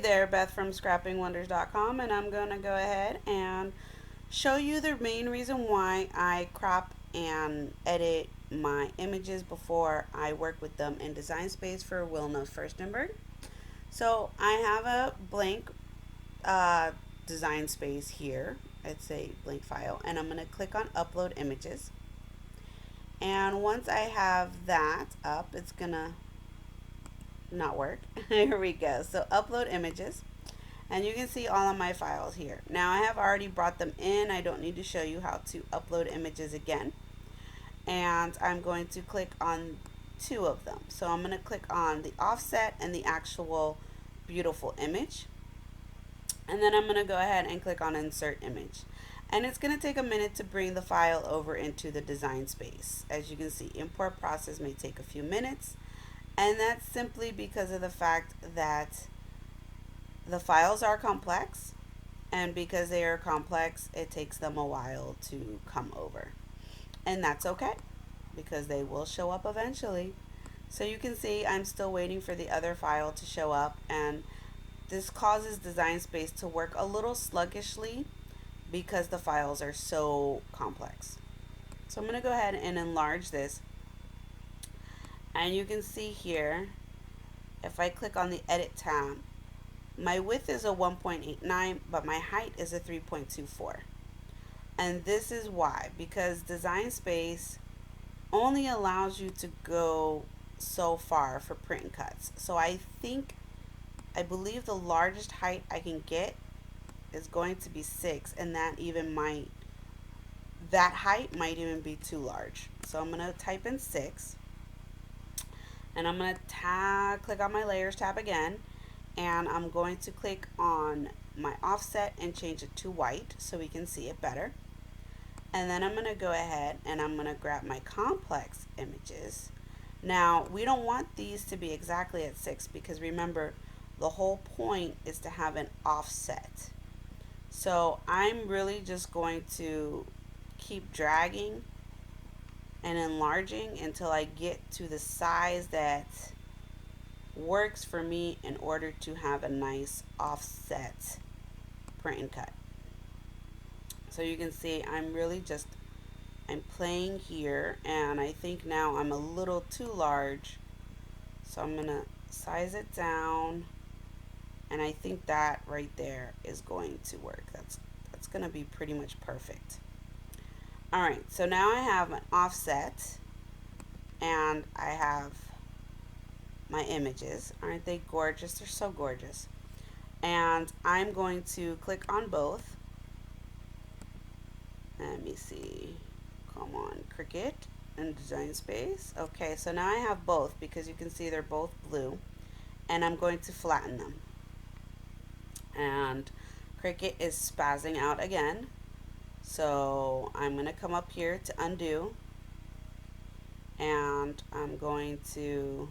there, Beth from scrappingwonders.com, and I'm going to go ahead and show you the main reason why I crop and edit my images before I work with them in Design Space for Wilna Furstenberg. So I have a blank Design Space here. It's a blank file, and I'm going to click on Upload Images. And once I have that up, it's going to not work. Here we go. So upload images, and you can see all of my files here. Now I have already brought them in. I don't need to show you how to upload images again. And I'm going to click on two of them. So I'm going to click on the offset and the actual beautiful image. And then I'm going to go ahead and click on insert image. And it's going to take a minute to bring the file over into the Design Space. As you can see, import process may take a few minutes. And that's simply because of the fact that the files are complex, and because they are complex, it takes them a while to come over. And that's okay, because they will show up eventually. So you can see I'm still waiting for the other file to show up, and this causes Design Space to work a little sluggishly because the files are so complex. So I'm going to go ahead and enlarge this. And you can see here, if I click on the edit tab, my width is a 1.89, but my height is a 3.24. And this is why, because Design Space only allows you to go so far for print and cuts. So I believe the largest height I can get is going to be 6, and that height might even be too large. So I'm going to type in 6. And I'm going to click on my layers tab again, and I'm going to click on my offset and change it to white so we can see it better. And then I'm going to go ahead and I'm going to grab my complex images. Now we don't want these to be exactly at 6, because remember, the whole point is to have an offset. So I'm really just going to keep dragging and enlarging until I get to the size that works for me in order to have a nice offset print and cut. So you can see I'm playing here, and I think now I'm a little too large, so I'm gonna size it down, and I think that right there is going to work. That's gonna be pretty much perfect. Alright, so now I have an offset, and I have my images. Aren't they gorgeous? They're so gorgeous. And I'm going to click on both. Let me see. Come on, Cricut and Design Space. Okay, so now I have both, because you can see they're both blue. And I'm going to flatten them. And Cricut is spazzing out again. So I'm going to come up here to undo, and I'm going to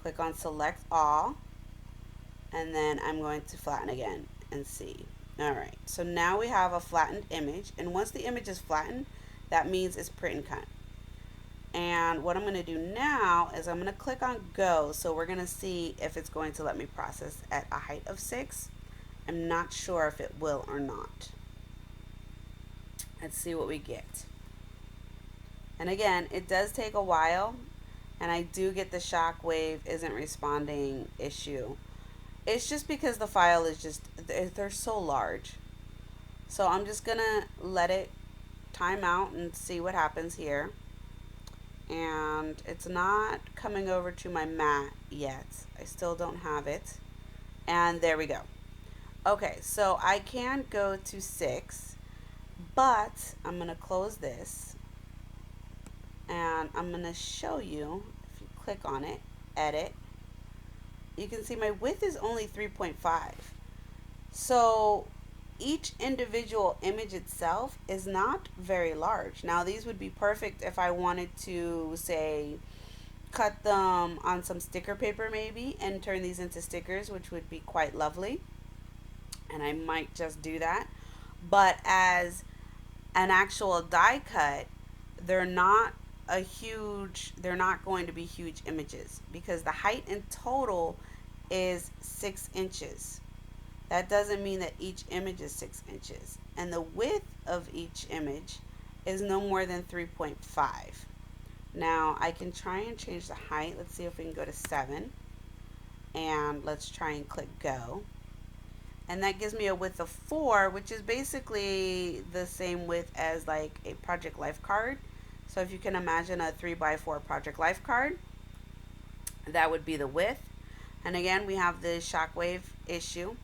click on select all, and then I'm going to flatten again and see. Alright, so now we have a flattened image, and once the image is flattened, that means it's print and cut. And what I'm going to do now is I'm going to click on go, so we're going to see if it's going to let me process at a height of 6. I'm not sure if it will or not. Let's see what we get. And again, it does take a while, and I do get the shockwave isn't responding issue. It's just because the file is they're so large. So I'm just gonna let it time out and see what happens here. And it's not coming over to my mat yet. I still don't have it. And there we go. Okay, so I can go to 6, but I'm gonna close this, and I'm gonna show you. If you click on it, edit, you can see my width is only 3.5. So each individual image itself is not very large. Now these would be perfect if I wanted to, say, cut them on some sticker paper maybe and turn these into stickers, which would be quite lovely. And I might just do that. But as an actual die cut, they're not going to be huge images, because the height in total is 6 inches. That doesn't mean that each image is 6 inches. And the width of each image is no more than 3.5. Now I can try and change the height. Let's see if we can go to 7. And let's try and click go. And that gives me a width of 4, which is basically the same width as like a Project Life card. So if you can imagine a 3x4 Project Life card, that would be the width. And again, we have the shockwave issue.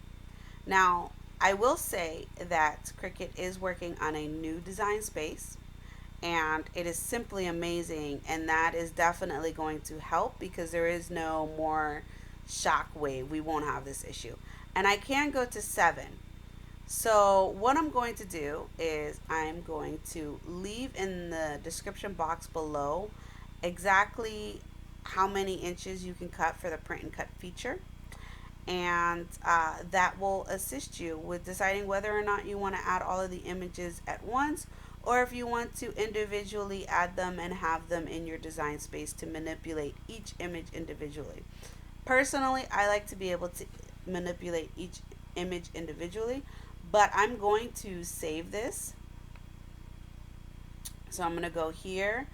Now, I will say that Cricut is working on a new design space, and it is simply amazing, and that is definitely going to help because there is no more shockwave. We won't have this issue. And I can go to 7. So what I'm going to do is I'm going to leave in the description box below exactly how many inches you can cut for the print and cut feature. And that will assist you with deciding whether or not you want to add all of the images at once, or if you want to individually add them and have them in your design space to manipulate each image individually. Personally, I like to be able to manipulate each image individually, but I'm going to save this. So I'm going to go here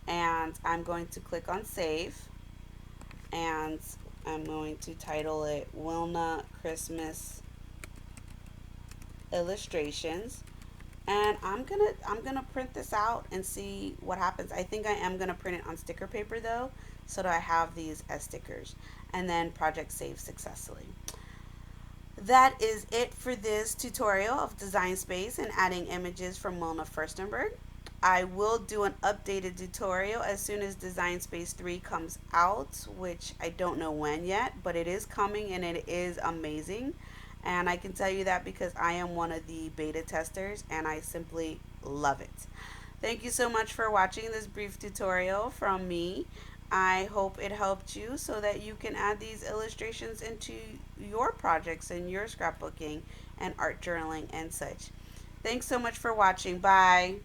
and I'm going to click on save, and I'm going to title it Wilna Christmas Illustrations. And I'm gonna print this out and see what happens. I think I am gonna print it on sticker paper though, so that I have these as stickers. And then project save successfully. That is it for this tutorial of Design Space and adding images from Wilna Furstenberg. I will do an updated tutorial as soon as Design Space 3 comes out, which I don't know when yet, but it is coming and it is amazing. And I can tell you that because I am one of the beta testers and I simply love it. Thank you so much for watching this brief tutorial from me. I hope it helped you so that you can add these illustrations into your projects and your scrapbooking and art journaling and such. Thanks so much for watching. Bye.